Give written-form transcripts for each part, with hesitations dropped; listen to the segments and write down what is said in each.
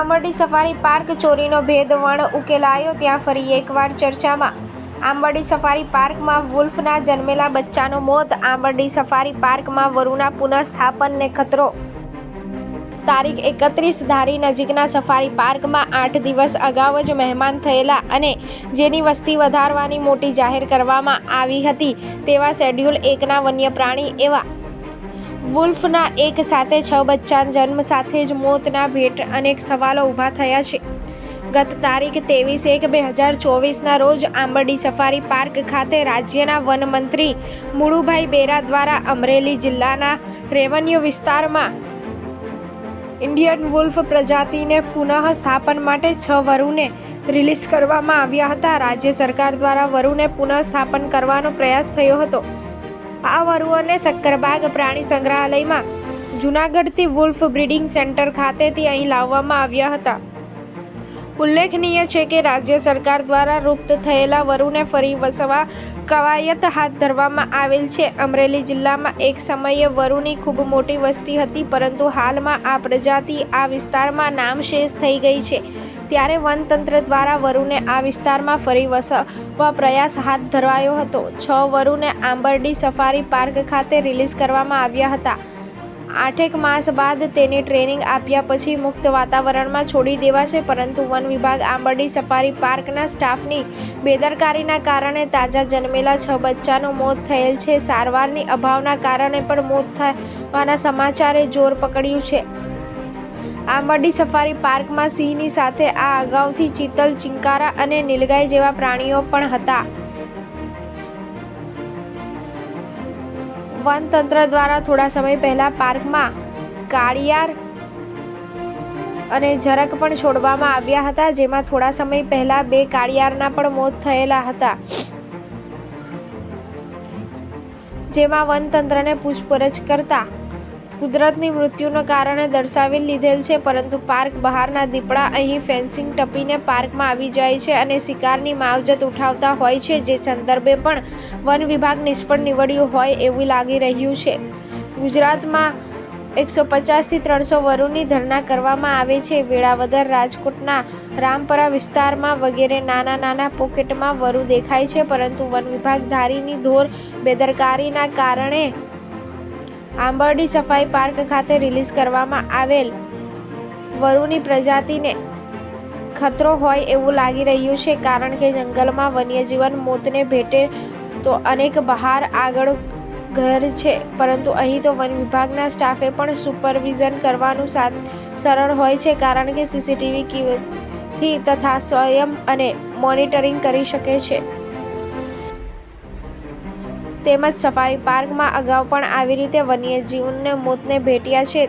Ambardi safari park ચોરીનો ભેદ વણ ઉકેલાયો ત્યાં ફરી એકવાર ચર્ચામાં. આંબરડી સફારી પાર્કમાં વુલ્ફના જન્મેલા બચ્ચાનું મોત. આંબરડી સફારી પાર્કમાં વરુના પુનઃસ્થાપનને ખતરો. તારીખ 31 ધારી નજીકના સફારી પાર્કમાં 8 દિવસ અગાઉ જ મહેમાન થયેલા અને જેની વસ્તી વધારવાની મોટી જાહેર કરવામાં આવી હતી તેવા શેડ્યુલ 1ના વન્યપ્રાણી એવા વુલ્ફના એક સાથે 6 બચ્ચાના જન્મ સાથે જ મોતના ભેટ અનેક સવાલો ઊભા થયા છે. ગત તારીખ 23/1/2024ના રોજ આંબરડી સફારી પાર્ક ખાતે રાજ્યના વન મંત્રી મુળુભાઈ બેરા દ્વારા અમરેલી જિલ્લાના રેવન્યુ વિસ્તારમાં ઇન્ડિયન વુલ્ફ પ્રજાતિને પુનઃ સ્થાપન માટે 6 વરુને રિલીઝ કરવામાં આવ્યા હતા. રાજ્ય સરકાર દ્વારા વરુને પુનઃ સ્થાપન કરવાનો પ્રયાસ થયો હતો. આ વરુઓને સક્કરબાગ પ્રાણી સંગ્રહાલયમાં જૂનાગઢથી વુલ્ફ બ્રીડિંગ સેન્ટર ખાતેથી અહીં લાવવામાં આવ્યા હતા. ઉલ્લેખનીય છે કે રાજ્ય સરકાર દ્વારા લુપ્ત થયેલા વરુને ફરી વસવા કવાયત હાથ ધરવામાં આવેલ છે. અમરેલી જિલ્લામાં એક સમયે વરુની ખૂબ મોટી વસ્તી હતી, પરંતુ હાલમાં આ પ્રજાતિ આ વિસ્તારમાં નામશેષ થઈ ગઈ છે. ત્યારે વનતંત્ર દ્વારા વરુને આ વિસ્તારમાં ફરી વસવા પ્રયાસ હાથ ધરાયો હતો. 6 વરુને આંબરડી સફારી પાર્ક ખાતે રિલીઝ કરવામાં આવ્યા હતા. 8 માસ બાદ તેની ટ્રેનિંગ આપ્યા પછી મુક્ત વાતાવરણમાં છોડી દેવાશે, પરંતુ વન વિભાગ આંબરડી સફારી પાર્કના સ્ટાફની બેદરકારીના કારણે તાજા જન્મેલા 6 બચ્ચાનું મોત થયેલ છે. સારવારની અભાવના કારણે પણ મોત થવાના સમાચારે જોર પકડ્યું છે. આંબરડી સફારી પાર્કમાં સિંહની સાથે આ અગાઉથી ચિત્તલ, ચિંકારા અને નીલગાય જેવા પ્રાણીઓ પણ હતા. વનતંત્ર દ્વારા થોડા સમય પહેલા પાર્કમાં કાળિયાર અને ઝરખ પણ છોડવામાં આવ્યા હતા, જેમાં થોડા સમય પહેલા 2 કાળિયારના પણ મોત થયેલા હતા. જેમાં વનતંત્રને પૂછપરછ કરતા કુદરતની મૃત્યુના કારણે દર્શાવી લીધેલ છે, પરંતુ પાર્ક બહારના દીપડા અહીં ફેન્સિંગ ટપીને પાર્કમાં આવી જાય છે અને શિકારની માવજત ઉઠાવતા હોય છે, જે સંદર્ભે પણ વન વિભાગ નિષ્ફળ નીવડ્યું હોય એવું લાગી રહ્યું છે. ગુજરાતમાં 150થી 300 વરુની ધરણા કરવામાં આવે છે. વેળાવદર, રાજકોટના રામપરા વિસ્તારમાં વગેરે નાના પોકેટમાં વરુ દેખાય છે, પરંતુ વન વિભાગ ધારીની ઘોર બેદરકારીના કારણે આંબરડી સફારી પાર્ક ખાતે રિલીઝ કરવામાં આવેલ વરુની પ્રજાતિને ખતરો હોય એવું લાગી રહ્યું છે, કારણ કે જંગલમાં વન્યજીવન મોતને ભેટે તો અનેક બહાર આગળ ઘર છે, પરંતુ અહીં તો વન વિભાગના સ્ટાફે પણ સુપરવિઝન કરવાનું સરળ હોય છે, કારણ કે સીસીટીવીથી તથા સ્વયં અને મોનિટરિંગ કરી શકે છે. તેમજ સફારી પાર્કમાં અગાઉ પણ આવી રીતે વન્યજીવનને મોતને ભેટ્યા છે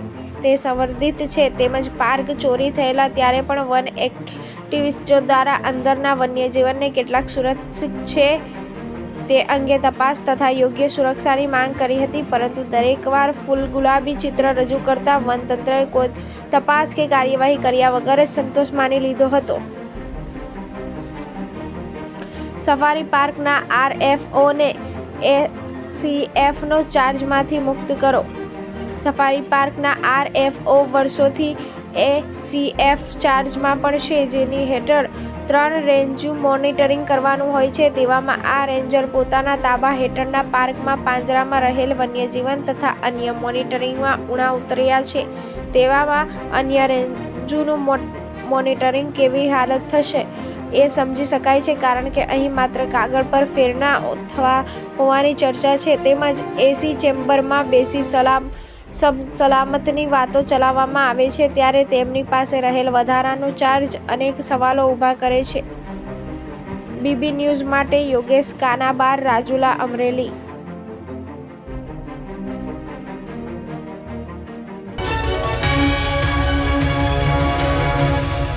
તે સંવર્ધિત છે. તેમજ પાર્ક ચોરી થયેલા ત્યારે પણ વન એક્ટિવિસ્ટો દ્વારા અંદરના વન્યજીવનને કેટલાક સુરક્ષિત છે તે અંગે તપાસ તથા યોગ્ય સુરક્ષાની માંગ કરી હતી, પરંતુ દરેકવાર ફૂલ ગુલાબી ચિત્ર રજૂ કરતા વનતંત્રએ કોઈ તપાસ કે કાર્યવાહી કર્યા વગર જ સંતોષ માની લીધો હતો. સફારી પાર્કના RFOને ACFનો ચાર્જમાંથી મુક્ત કરો. સફારી પાર્કના RFO વર્ષોથી ACF ચાર્જમાં પણ છે, જેની હેઠળ 3 રેન્જનું મોનિટરિંગ કરવાનું હોય છે. તેવામાં આ રેન્જર પોતાના તાબા હેઠળના પાર્કમાં પાંજરામાં રહેલ વન્યજીવન તથા અન્ય મોનિટરિંગમાં ઉણા ઉતર્યા છે. તેવામાં અન્ય રેન્જનું મોનિટરિંગ કેવી હાલત થશે એ સમજી શકાય છે, કારણ કે અહીં માત્ર કાગળ પર ફેરણા થવા હોવાની ચર્ચા છે. તેમજ AC ચેમ્બરમાં બેસી સલામતની વાતો ચલાવવામાં આવે છે, ત્યારે તેમની પાસે રહેલ વધારાનો ચાર્જ અનેક સવાલો ઊભા કરે છે. BB ન્યૂઝ માટે યોગેશ કાનાબાર, રાજુલા, અમરેલી.